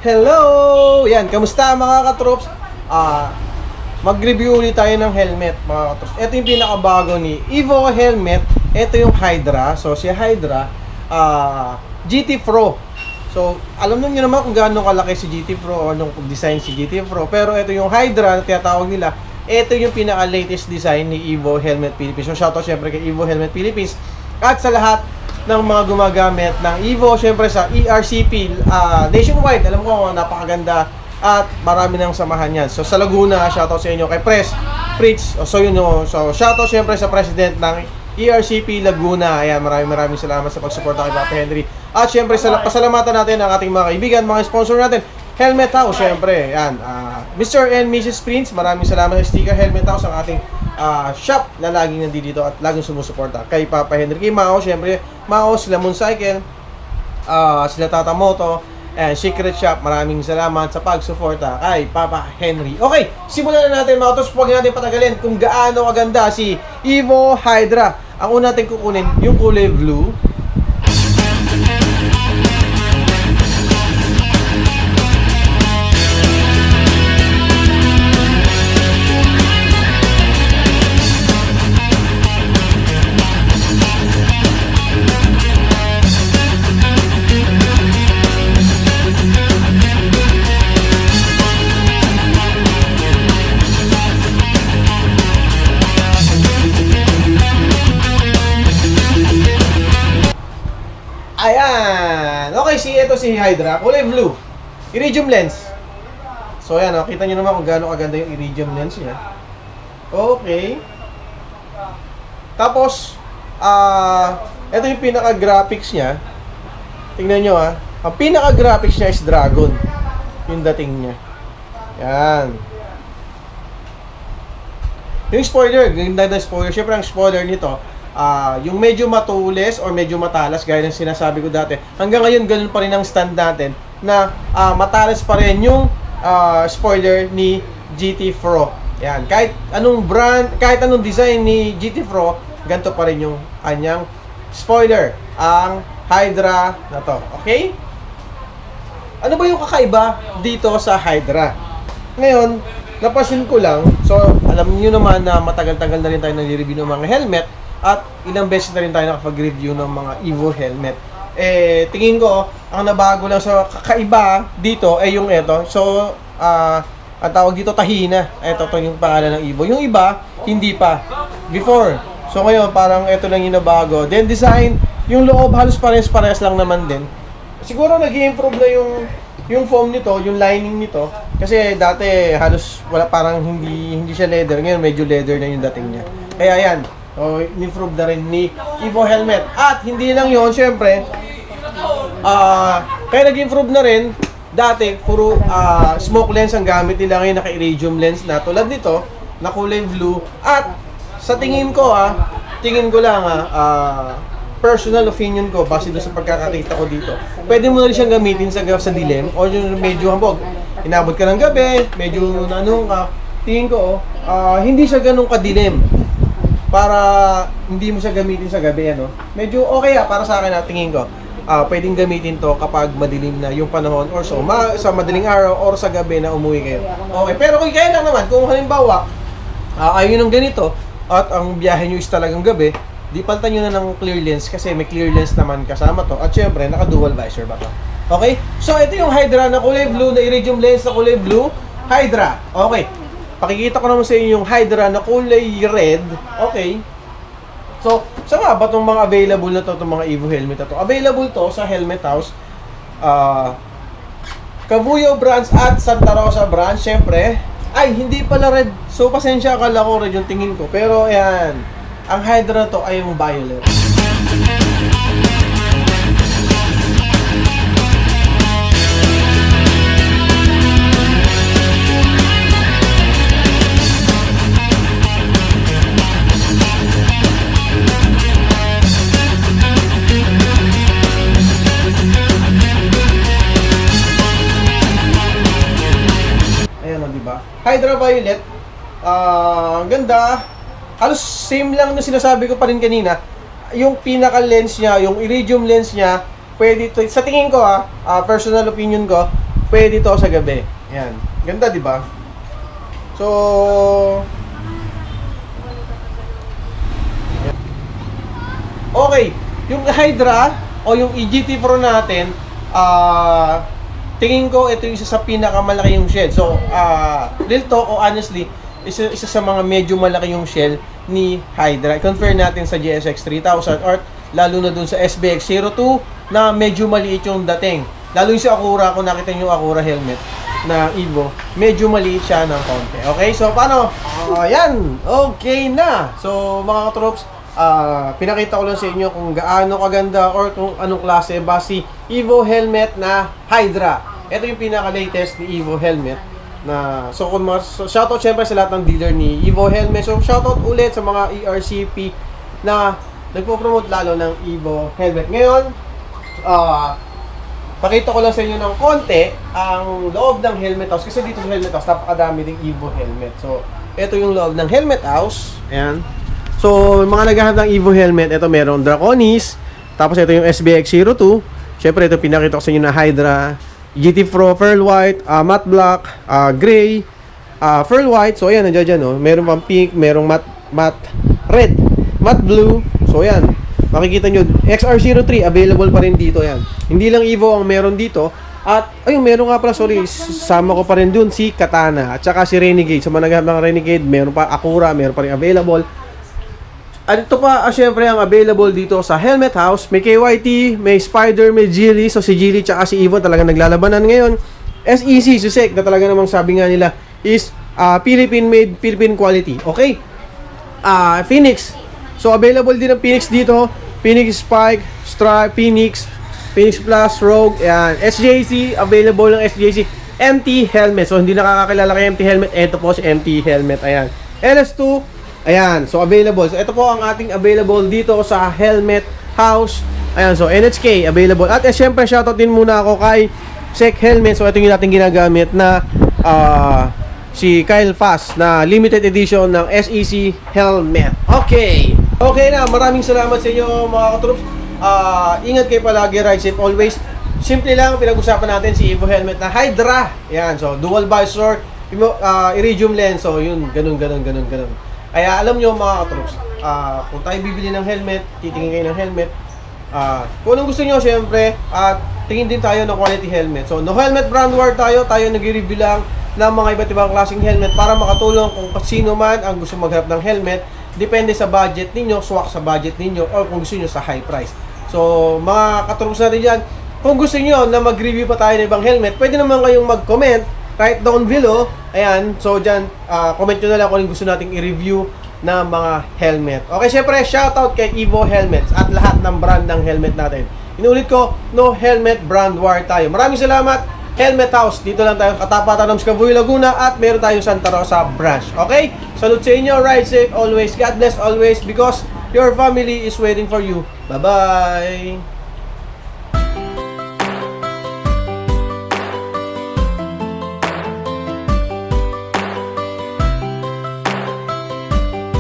Hello! Yan, kamusta mga katrops? Mag-review ulit tayo ng helmet mga katrops. Ito yung pinakabago ni Evo helmet. Ito yung Hydra. So si Hydra, GT Pro. So alam nyo naman kung gaano kalaki si GT Pro o anong design si GT Pro. Pero ito yung Hydra na tinatawag nila. Ito yung pinaka-latest design ni Evo Helmet Philippines. So shoutout syempre kay Evo Helmet Philippines. At sa lahat ng mga gumagamit ng Evo, syempre sa ERCP nationwide, alam ko napakaganda at marami nang samahan yan. So sa Laguna, shoutout sa inyo kay Fritz. So yun know, so shoutout syempre sa president ng ERCP Laguna. Ayan, maraming salamat sa pagsuporta kay Papa Henry. At syempre pasalamatan natin ang ating mga kaibigan, mga sponsor natin. Helmet House, syempre. Ayan, Mr. and Mrs. Prince, maraming salamat sa sticker Helmet House, ang ating shop na laging nandito at laging sumusuporta kay Papa Henry. Kay Mao, syempre, Mao, sila Mooncycle, sila Tata Moto, and Secret Shop, maraming salamat sa pagsuporta kay Papa Henry. Okay, simulan na natin mga tos. Huwag natin patagalin kung gaano kaganda si Evo Hydra. Ang una natin kukunin, yung kulay blue. Ayan. Okay, ito si Hydra. Kulay blue. Iridium lens. So, ayan. Kita nyo naman kung gaano kaganda yung iridium lens niya. Okay. Tapos, ito yung pinaka-graphics niya. Tingnan nyo Ang pinaka-graphics niya is dragon. Yung dating niya. Yan. Yung spoiler. Ganda na spoiler. Siyempre, ang spoiler nito, yung medyo matulis or medyo matalas gaya ng sinasabi ko dati, hanggang ngayon ganun pa rin ang stand natin na matalas pa rin yung spoiler ni GT Pro. Yan, kahit anong brand, kahit anong design ni GT Pro, ganito pa rin yung kanyang spoiler, ang Hydra na to. Okay? Ano ba yung kakaiba dito sa Hydra? Ngayon, napansin ko lang, so alam niyo naman na matagal-tagal na rin tayo nag-review ng mga helmet. At ilang beses na rin tayo nakapag-review ng mga Evo helmet. Tingin ko, ang nabago lang sa kakaiba dito ay yung ito. So, ang tawag dito tahina. Ito yung pangalan ng Evo. Yung iba, hindi pa. Before. So, ngayon, parang ito lang yung nabago. Then, design, yung loob, halos pares-pares lang naman din. Siguro, nag-i-improve na yung foam nito, yung lining nito. Kasi dati, halos wala, parang hindi siya leather. Ngayon, medyo leather na yung dating niya. Kaya, yan. So, in-improve na rin ni Evo helmet. At hindi lang yon, syempre, kaya nag-improve na rin. Dati, puro smoke lens ang gamit nila, ngayon naka-iridium lens na. Tulad nito, na kulay blue. At sa tingin ko, personal opinion ko, base doon sa pagkakakita ko dito, pwede mo na rin siyang gamitin sa dilim, o yung medyo hambog. Inabot ka ng gabi, medyo tingin ko, hindi siya ganun kadilim. Para hindi mo siya gamitin sa gabi, medyo okay para sa akin, tingin ko. Pwedeng gamitin to kapag madilim na yung panahon or so, sa madaling araw or sa gabi na umuwi kayo. Okay, pero kung kaya lang naman, kung halimbawa, ayaw ng ganito, at ang biyahe nyo is talagang gabi, di palitan nyo na ng clear lens kasi may clear lens naman kasama to. At syempre, naka-dual visor ba to? Okay? So, ito yung Hydra na kulay blue, na iridium lens na kulay blue. Hydra. Okay. Pakikita ko naman sa inyo yung Hydra na kulay red. Okay. So, saan nga ba itong mga available na to, itong mga Evo helmet na to? Available to sa Helmet House, Cavuyo branch at Santa Rosa branch. Siyempre, ay, hindi pala red. So, pasensya, akala ko red yung tingin ko. Pero, ayan, ang Hydra to ay yung violet. Hydra Violet, ang ganda. Halos same lang na sinasabi ko pa rin kanina. Yung pinaka lens niya, yung iridium lens niya, pwede to, sa tingin ko personal opinion ko, pwede to sa gabi. Yan. Ganda, di ba? So, okay. Yung Hydra o yung EGT Pro natin, tingin ko ito yung isa sa pinakamalaki yung shell. So, real talk o honestly, isa sa mga medyo malaki yung shell ni Hydra. I-compare natin sa GSX 3000 or lalo na dun sa SBX 02 na medyo maliit yung dating. Lalo yung sa Acura, kung nakita nyo yung Acura helmet na Evo, medyo maliit siya ng konti. Okay, so paano? Yan, okay na. So mga katrops, pinakita ko lang sa inyo kung gaano kaganda or kung anong klase ba si Evo helmet na Hydra. Ito yung pinaka-latest ni Evo helmet na so kung shoutout syempre sa lahat ng dealer ni Evo helmet. So shoutout ulit sa mga ERCP na nagpo-promote lalo ng Evo helmet. Ngayon, pakita ko lang sa inyo ng konti ang loob ng helmet house kasi dito sa helmet house napakadami ding Evo helmet. So ito yung loob ng helmet house. Ayan. So mga naghahanap ng Evo helmet, ito meron Draconis, tapos ito yung SBX 02. Syempre ito pinakita ko sa inyo na Hydra, GT Pro Pearl White, matte black, gray, pearl white. So ayan, nandiyan dyan, oh. Meron pang pink, merong matte red, matte blue. So ayan, makikita nyo, XR03 available pa rin dito yan. Hindi lang Evo ang meron dito. At ayun, meron nga pala, sorry, sama ko pa rin dun si Katana at saka si Renegade. So managhanap ng Renegade, meron pa Acura, meron pa rin available. At ito pa, syempre ang available dito sa Helmet House. May KYT, may Spider, may Geely. So si Geely tsaka si Evo talagang naglalabanan ngayon. SEC, Susek, na talaga namang sabi nga nila is Philippine made, Philippine quality. Okay? Phoenix. So available din ang Phoenix dito. Phoenix Spike, Stripe, Phoenix Plus, Rogue, ayan. SJC, available ng SJC. MT helmet. So hindi nakakakilala kay MT helmet. Ito po si MT helmet. Ayan. LS2, ayan. So available. So ito po ang ating available dito sa Helmet House. Ayan. So NHK available. At syempre shoutout din muna ako kay Sec Helmet. So ito yung ating ginagamit na si Kyle Fass na limited edition ng SEC helmet. Okay. Okay na. Maraming salamat sa inyo mga katroops. Ingat kayo palagi. Ride safe always. Simple lang. Pinag-usapan natin si Evo helmet na Hydra. Ayan. So dual visor. Iridium lens. So yun. Ganun. Kaya alam nyo mga katroops, kung tayo bibili ng helmet, titingin kayo ng helmet, kung anong gusto nyo syempre, tingin din tayo ng quality helmet. So no helmet brand war tayo nag-review lang ng mga iba't ibang klaseng helmet para makatulong kung sino man ang gusto maghanap ng helmet. Depende sa budget ninyo, swak sa budget ninyo, or kung gusto nyo sa high price. So mga katroops natin dyan, kung gusto nyo na mag-review pa tayo ng ibang helmet, pwede naman kayong mag-comment right down below. Ayan, so dyan, comment nyo na lang kung gusto nating i-review na mga helmet. Okay, syempre, shoutout kay Evo Helmets at lahat ng brand ng helmet natin. Inulit ko, no helmet brand war tayo. Maraming salamat, Helmet House. Dito lang tayo, Katapatan ng Scabuy, Laguna, at meron tayong Santa Rosa branch. Okay? Salute sa inyo, ride safe always, God bless always, because your family is waiting for you. Bye-bye!